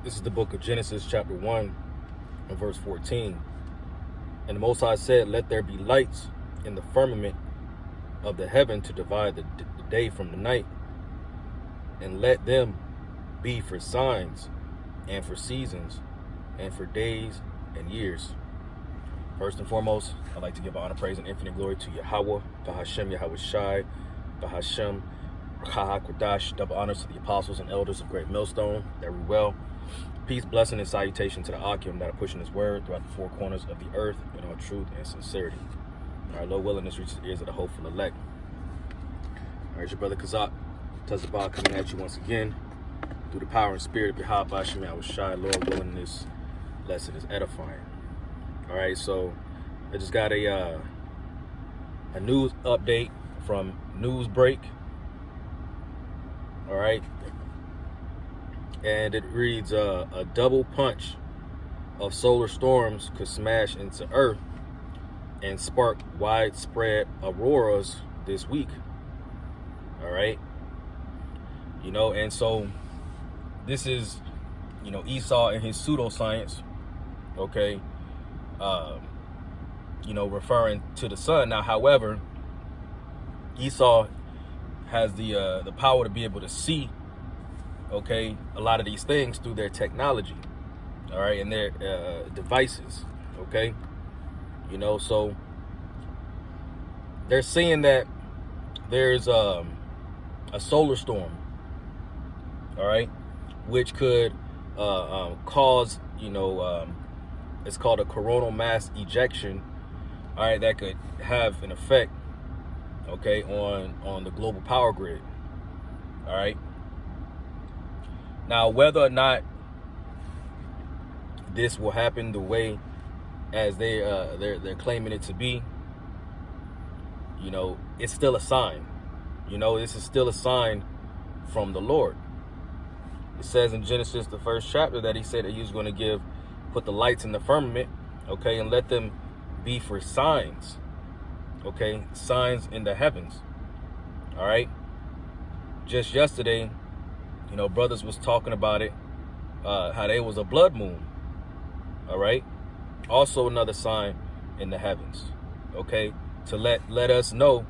This is the book of Genesis, chapter 1, and verse 14. And the Most High said, "Let there be lights in the firmament of the heaven to divide the day from the night, and let them be for signs and for seasons and for days and years." First and foremost, I'd like to give honor, praise, and infinite glory to Yahweh, Bahashem, Yahweh Shai, Bahashem, Rakha Kodash. Double honors to the apostles and elders of Great Millstone, that we well. Peace, blessing, and salutation to the Akim that are pushing his word throughout the four corners of the earth in all truth and sincerity. All right, Lord willing, this reaches the ears of the hopeful elect. All right, it's your brother Kazak, Tazabah, coming at you once again through the power and spirit of Yahweh, Bahashem, Yahweh Shai. Lord willing, this lesson is edifying. All right, so I just got a news update from Newsbreak. All right, and it reads, a double punch of solar storms could smash into Earth and spark widespread auroras this week. All right, and so this is, Esau and his pseudoscience, okay, referring to the sun. Now, however, Esau has the power to be able to see, okay, a lot of these things through their technology, all right, and their devices, okay, so they're saying that there's a solar storm, all right, which could cause, it's called a coronal mass ejection, all right, that could have an effect, okay, on the global power grid, all right. Now, whether or not this will happen the way as they're claiming it to be, it's still a sign. This is still a sign from the Lord. It says in Genesis, the first chapter, that he said that he was going to put the lights in the firmament, okay, and let them be for signs, okay, signs in the heavens, all right. Just yesterday, brothers was talking about it, how there was a blood moon, all right, also another sign in the heavens, okay, to let us know,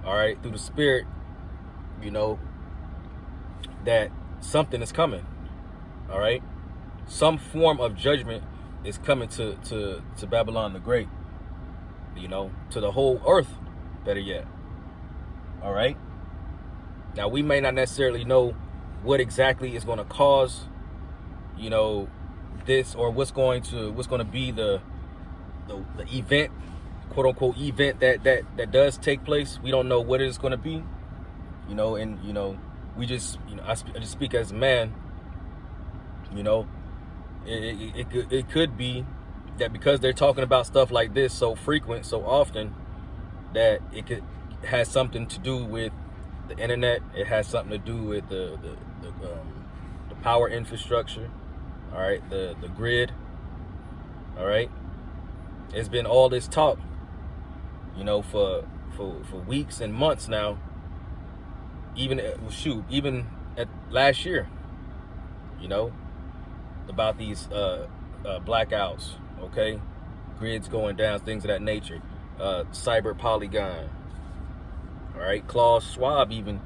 all right, through the spirit, that something is coming, all right, some form of judgment is coming to Babylon the Great, to the whole earth, better yet, all right. Now, we may not necessarily know what exactly is going to cause, this, or what's going to be the event, quote unquote event that does take place. We don't know what it is going to be, and we just, I just speak as a man, it could be that because they're talking about stuff like this so frequent, so often, that it has something to do with the internet. It has something to do with the power infrastructure, all right, the grid, all right. It's been all this talk, for weeks and months now, even at last year, about these blackouts, okay, grids going down, things of that nature, cyber polygon, all right. Klaus Schwab even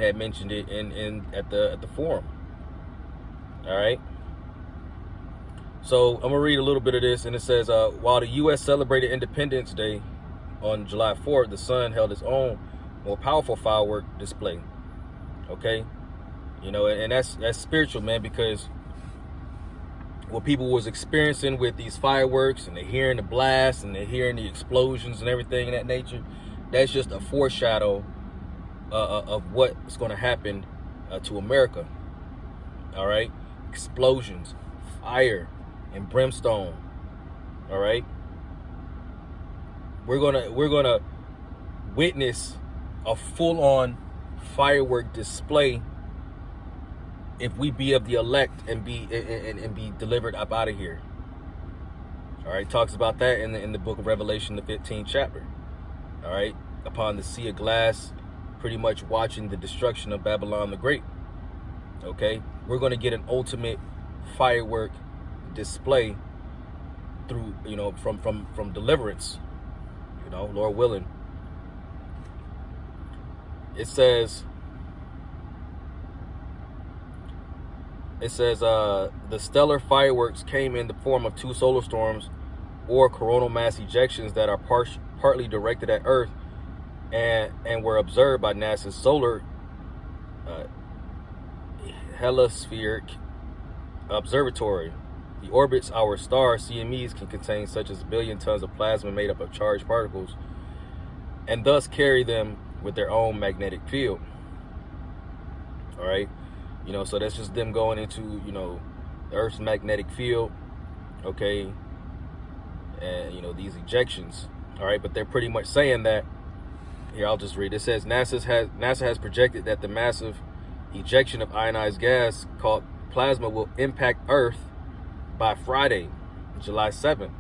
had mentioned it at the forum, all right. So I'm gonna read a little bit of this, and it says, while the U.S. celebrated Independence Day on July 4th, the sun held its own more powerful firework display, okay, and that's spiritual, man, because what people was experiencing with these fireworks, and they're hearing the blast, and they're hearing the explosions and everything of that nature, that's just a foreshadow of what's going to happen to America, all right. Explosions, fire, and brimstone, all right. We're gonna witness a full-on firework display if we be of the elect and be delivered up out of here. All right, talks about that in the book of Revelation, the 15th chapter. All right, upon the sea of glass, pretty much watching the destruction of Babylon the Great. Okay, we're going to get an ultimate firework display through, you know, from deliverance, you know, Lord willing. It says the stellar fireworks came in the form of 2 solar storms or coronal mass ejections that are partly directed at Earth and were observed by NASA's solar helispheric observatory. The orbits our star CMEs can contain such as 1 billion tons of plasma made up of charged particles, and thus carry them with their own magnetic field. All right, you know, so that's just them going into, you know, the Earth's magnetic field, okay, and, you know, these ejections. All right, but they're pretty much saying that, here, I'll just read. It says NASA has projected that the massive ejection of ionized gas called plasma will impact Earth by Friday, July 7th.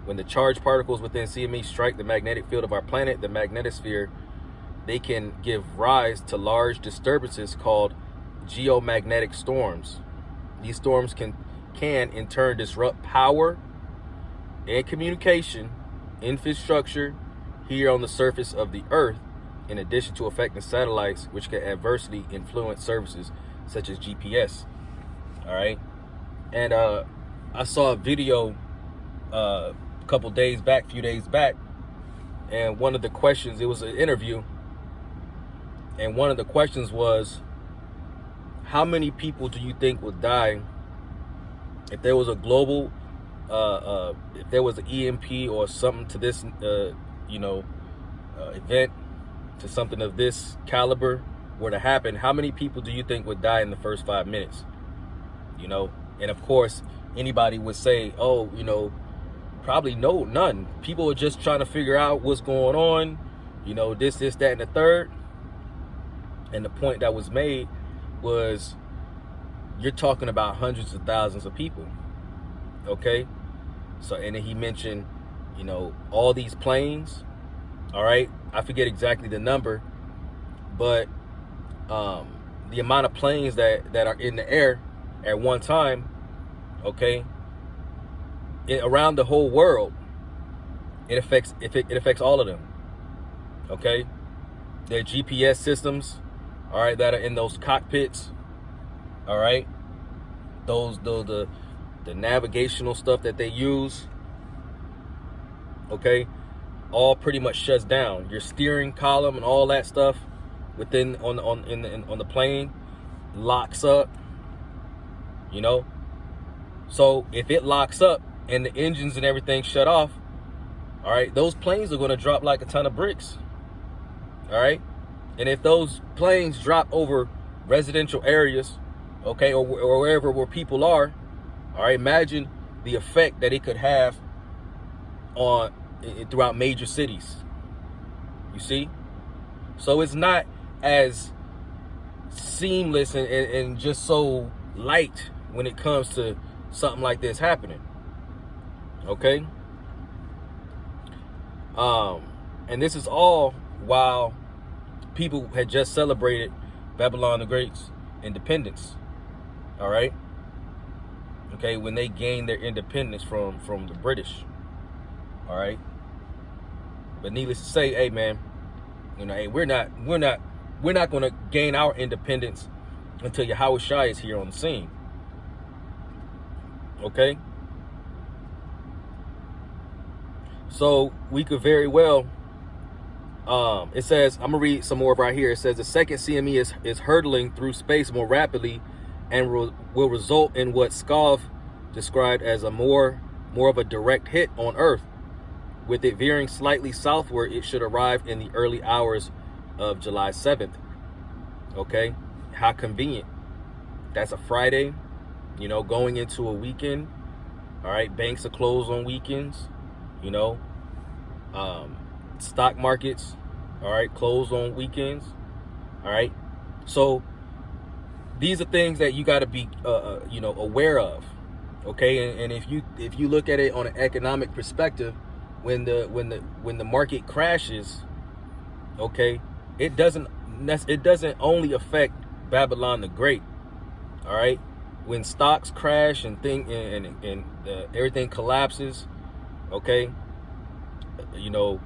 When the charged particles within CME strike the magnetic field of our planet, the magnetosphere, they can give rise to large disturbances called geomagnetic storms. These storms can in turn disrupt power and communication infrastructure here on the surface of the Earth, in addition to affecting satellites, which can adversely influence services such as GPS. All right. And I saw a video a few days back, and one of the questions, it was an interview, and one of the questions was, how many people do you think would die if there was a global, if there was an EMP or something to this, event, to something of this caliber were to happen? How many people do you think would die in the first 5 minutes? You know, and of course, anybody would say, oh, you know, probably none. People are just trying to figure out what's going on, you know, this, that, and the third. And the point that was made was, you're talking about hundreds of thousands of people, okay? So, and then he mentioned, you know, all these planes, all right? I forget exactly the number, but the amount of planes that are in the air at one time, okay, around the whole world, it affects all of them, okay? Their GPS systems, all right, that are in those cockpits, all right, the navigational stuff that they use, okay, all pretty much shuts down. Your steering column and all that stuff within on the plane locks up, you know. So if it locks up and the engines and everything shut off, all right, those planes are going to drop like a ton of bricks, all right. And if those planes drop over residential areas, okay, or wherever where people are, all right, imagine the effect that it could have on throughout major cities. You see? So it's not as seamless and just so light when it comes to something like this happening. Okay? And this is all while people had just celebrated Babylon the Great's independence. All right? Okay, when they gained their independence from the British. All right? But needless to say, hey man, you know, hey, we're not going to gain our independence until Yahweh Shai is here on the scene. Okay? So we could very well, it says, I'm gonna read some more right here. It says the second CME is hurtling through space more rapidly and will result in what Skov described as a more of a direct hit on Earth. With it veering slightly southward, it should arrive in the early hours of July 7th. Okay, how convenient. That's a Friday, you know, going into a weekend. All right, banks are closed on weekends, you know. Stock markets, all right, closed on weekends. All right, so these are things that you got to be you know, aware of. Okay, and if you look at it on an economic perspective, when the market crashes, okay, it doesn't only affect Babylon the Great. All right, when stocks crash and everything collapses, okay, you know,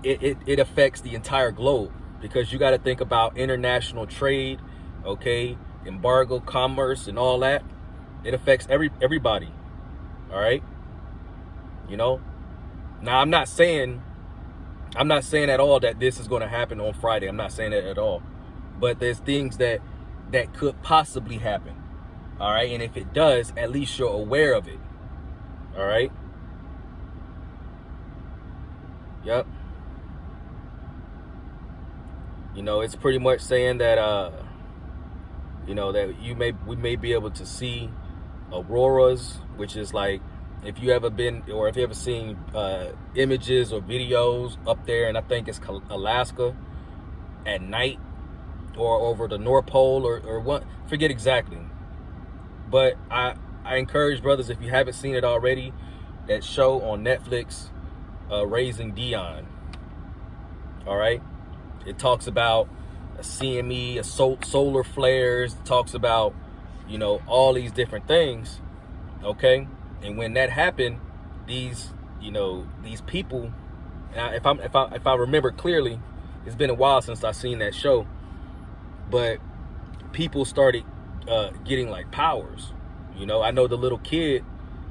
it affects the entire globe, because you got to think about international trade, okay, embargo, commerce, and all that. It affects everybody. All right. You know, now I'm not saying at all that this is going to happen on Friday. I'm not saying that at all. But there's things that could possibly happen. All right. And if it does, at least you're aware of it. All right. Yep. You know, it's pretty much saying that, you know, that we may be able to see auroras, which is like, if you ever been, or if you ever seen images or videos up there, and I think it's Alaska at night, or over the North Pole, or what, forget exactly. But I encourage brothers, if you haven't seen it already, that show on Netflix, Raising Dion. All right. It talks about a CME, solar flares. It talks about, you know, all these different things. Okay. And when that happened, these people, if I remember clearly, it's been a while since I've seen that show, but people started getting like powers. You know, I know the little kid,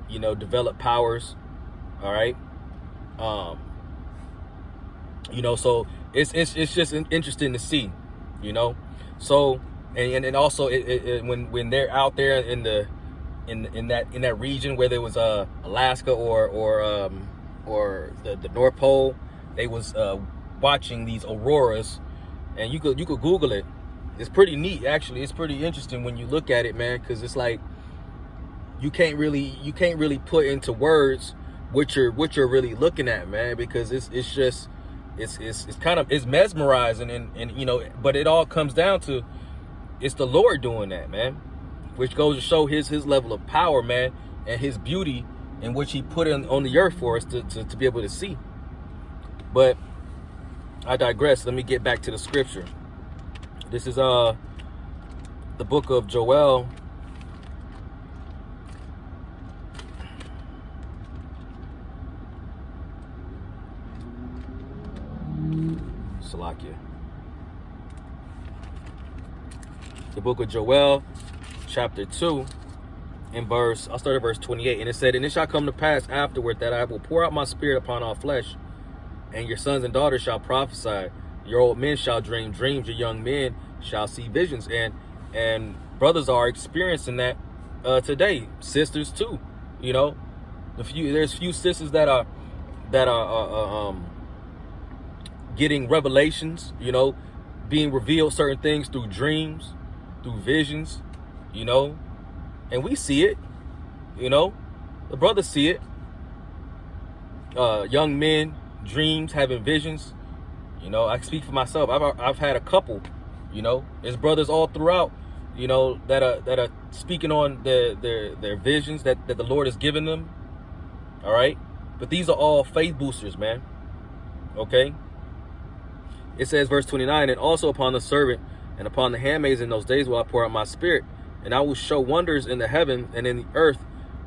you know, developed powers. All right. You know, so it's just interesting to see, you know. So and also when they're out there in that region, whether it was Alaska or the North Pole, they was watching these auroras, and you could Google it. It's pretty neat, actually. It's pretty interesting when you look at it, man, because it's like you can't really put into words what you're really looking at, man, because it's kind of mesmerizing, and you know, but it all comes down to it's the Lord doing that, man, which goes to show his level of power, man, and his beauty, in which he put on the earth for us to be able to see. But I digress. Let me get back to the scripture. This is the book of Joel, Salakia. The book of Joel, chapter 2, I'll start at verse 28. And it said, "And it shall come to pass afterward that I will pour out my spirit upon all flesh, and your sons and daughters shall prophesy. Your old men shall dream dreams, your young men shall see visions." And brothers are experiencing that today. Sisters too. You know, there's few sisters that are getting revelations, you know, being revealed certain things through dreams, through visions, you know, and we see it, you know, the brothers see it. Young men, dreams, having visions, you know. I speak for myself. I've had a couple, you know. There's brothers all throughout, you know, that are speaking on their visions that the Lord has given them. All right, but these are all faith boosters, man. Okay. It says, verse 29, "And also upon the servant and upon the handmaids in those days will I pour out my spirit, and I will show wonders in the heaven and in the earth,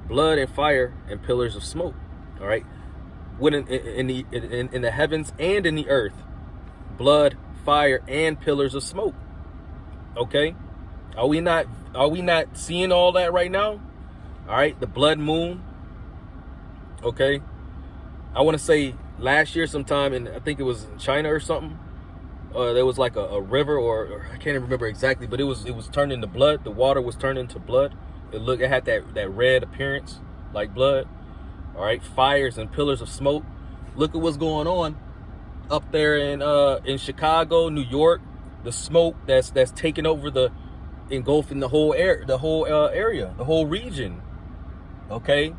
blood and fire and pillars of smoke." All right, when in the heavens and in the earth, blood, fire, and pillars of smoke. Okay, are we not seeing all that right now? All right, the blood moon. Okay, I want to say last year sometime, and I think it was in China or something. There was like a river, or I can't even remember exactly, but it was turned into blood. The water was turned into blood. It had that red appearance like blood. All right, fires and pillars of smoke. Look at what's going on up there in Chicago, New York. The smoke that's taking over engulfing the whole area, the whole region. Okay,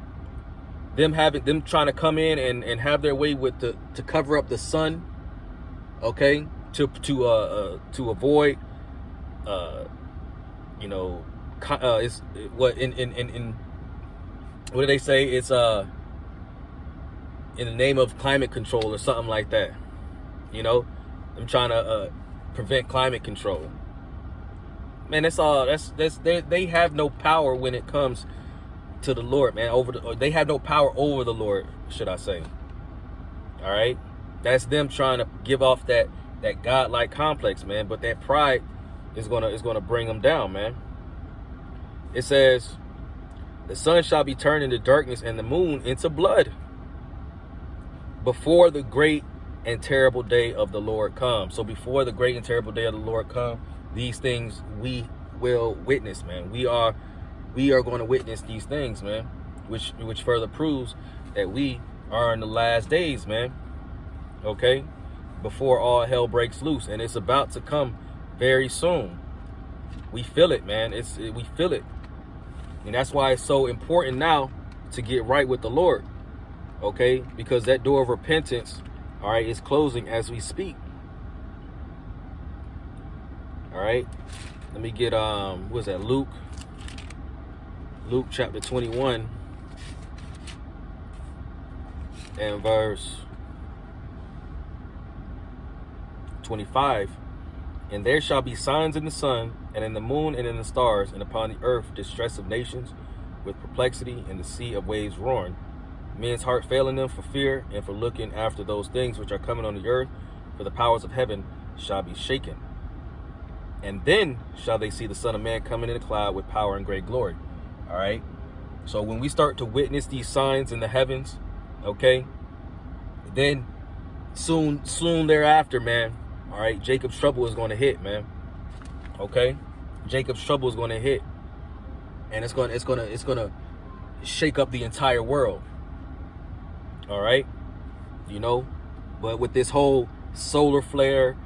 them trying to come in and have their way to cover up the sun. Okay. To avoid, you know, it's what in what do they say? It's in the name of climate control or something like that. You know, I'm trying to prevent climate control. man, that's all. They have no power when it comes to the Lord, man. They have no power over the Lord, should I say? All right, that's them trying to give off that godlike complex, man. But that pride is gonna bring them down, man. It says, the sun shall be turned into darkness and the moon into blood before the great and terrible day of the Lord comes. So before the great and terrible day of the Lord come, these things we will witness, man. We are going to witness these things, man, which further proves that we are in the last days, man. Okay, before all hell breaks loose, and it's about to come very soon. We feel it, man. We feel it, and that's why it's so important now to get right with the Lord. Okay, because that door of repentance, all right, is closing as we speak. All right, let me get what was that? Luke chapter 21 and verse 25. And there shall be signs in the sun and in the moon and in the stars, and upon the earth distress of nations with perplexity, and the sea of waves roaring, men's heart failing them for fear and for looking after those things which are coming on the earth, for the powers of heaven shall be shaken. And then shall they see the Son of Man coming in a cloud with power and great glory. All right, so when we start to witness these signs in the heavens, okay, then soon thereafter, man, all right, Jacob's trouble is going to hit, man. Okay, Jacob's trouble is going to hit, and it's going to shake up the entire world. All right, you know, but with this whole solar flare,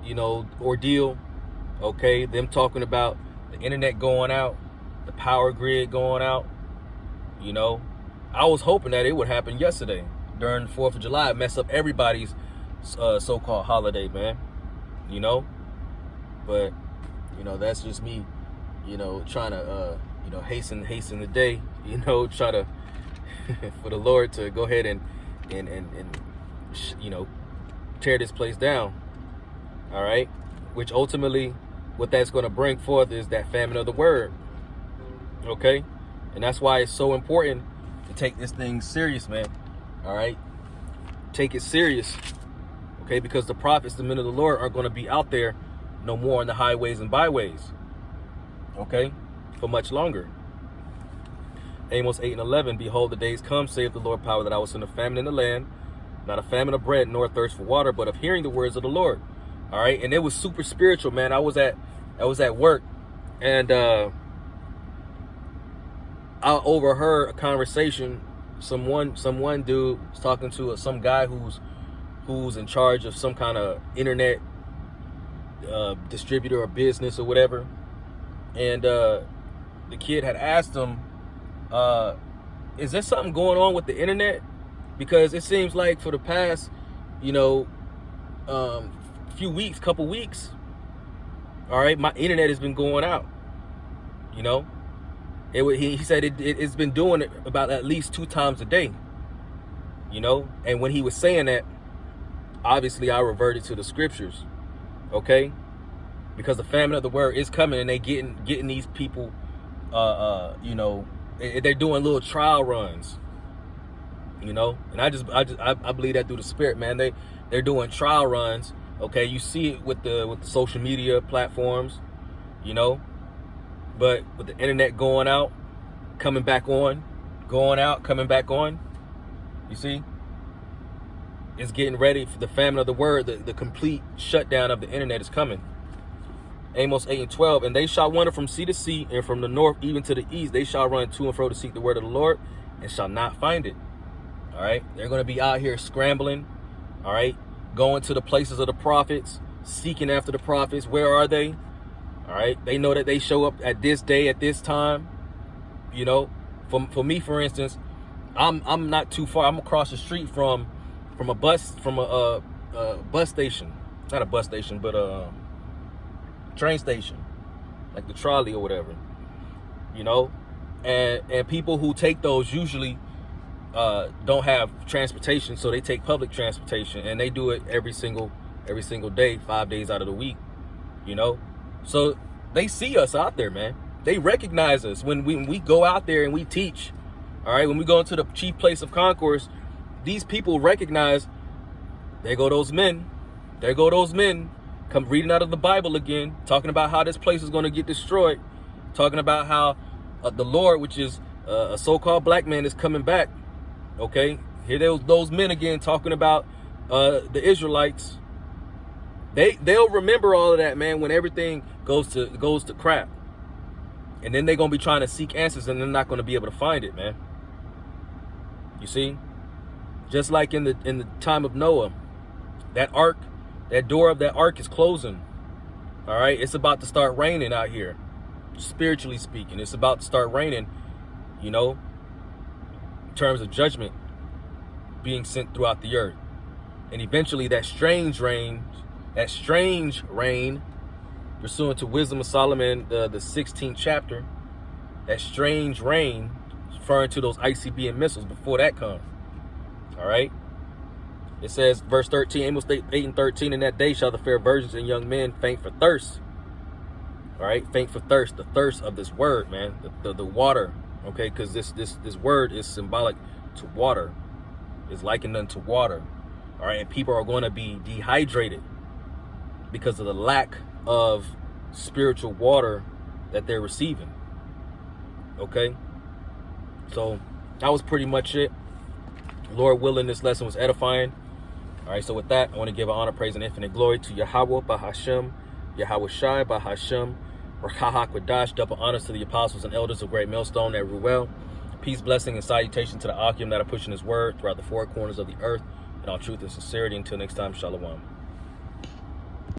you know, ordeal, okay, them talking about the internet going out, the power grid going out, you know, I was hoping that it would happen yesterday during the 4th of July, mess up everybody's so-called holiday, man, you know. But, you know, that's just me, you know, trying to, you know, hasten the day, you know, try to, for the Lord to go ahead and you know, tear this place down. All right, which ultimately what that's going to bring forth is that famine of the word. Okay, and that's why it's so important to take this thing serious, man. All right, take it serious. Okay, because the prophets, the men of the Lord, are going to be out there no more in the highways and byways. Okay, for much longer. Amos 8:11, behold, the days come, saith the Lord power, that I will send a famine in the land, not a famine of bread, nor a thirst for water, but of hearing the words of the Lord. All right, and it was super spiritual, man. I was at work, and I overheard a conversation. Someone dude was talking to some guy who's in charge of some kind of internet distributor or business or whatever, and the kid had asked him, is there something going on with the internet? Because it seems like for the past, you know, couple weeks, all right, my internet has been going out. You know, he said it's been doing it about at least 2 times a day. You know, and when he was saying that, obviously I reverted to the scriptures, okay, because the famine of the word is coming, and they getting these people, you know, they're doing little trial runs, you know, and I believe that through the Spirit, man. They're doing trial runs. Okay, you see it with the social media platforms, you know, but with the internet going out, coming back on, going out, coming back on, you see, it's getting ready for the famine of the word. The complete shutdown of the internet is coming. Amos 8:12, and they shall wander from sea to sea, and from the north even to the east. They shall run to and fro to seek the word of the Lord, and shall not find it. All right, they're going to be out here scrambling. All right, going to the places of the prophets, seeking after the prophets. Where are they? All right, they know that they show up at this day, at this time. You know, for me, for instance, I'm not too far. I'm across the street from a bus station, not a bus station, but train station, like the trolley or whatever, you know, and people who take those usually don't have transportation, so they take public transportation, and they do it every single day, 5 days out of the week, you know. So They see us out there, man. They recognize us when we go out there and we teach. All right, when we go into the chief place of concourse, these people recognize, there go those men. There go those men come reading out of the Bible again, talking about how this place is going to get destroyed, talking about how the Lord, which is a so-called black man, is coming back. Okay, here those men again talking about the Israelites. They'll remember all of that, man, when everything goes to crap. And then they're going to be trying to seek answers, and they're not going to be able to find it, man. You see? Just like in the time of Noah, that ark, that door of that ark is closing. All right? It's about to start raining out here, spiritually speaking. It's about to start raining, you know, in terms of judgment being sent throughout the earth. And eventually that strange rain, pursuant to Wisdom of Solomon, the 16th chapter, that strange rain, referring to those ICBM missiles before that comes. All right. It says, verse 13, Amos 8 and 13, in that day shall the fair virgins and young men faint for thirst. All right. Faint for thirst, the thirst of this word, man, the water. Okay. Because this word is symbolic to water, is likened unto water. All right. And people are going to be dehydrated because of the lack of spiritual water that they're receiving. Okay. So that was pretty much it. Lord willing, this lesson was edifying. All right, so with that, I want to give honor, praise, and infinite glory to Yahweh, Bahashem, Yahweh Shai, Bahashem, Rakahak Wadash, double honors to the apostles and elders of Great Millstone at Ruel. Peace, blessing, and salutation to the Akim that are pushing his word throughout the four corners of the earth in all truth and sincerity. Until next time, Shalom.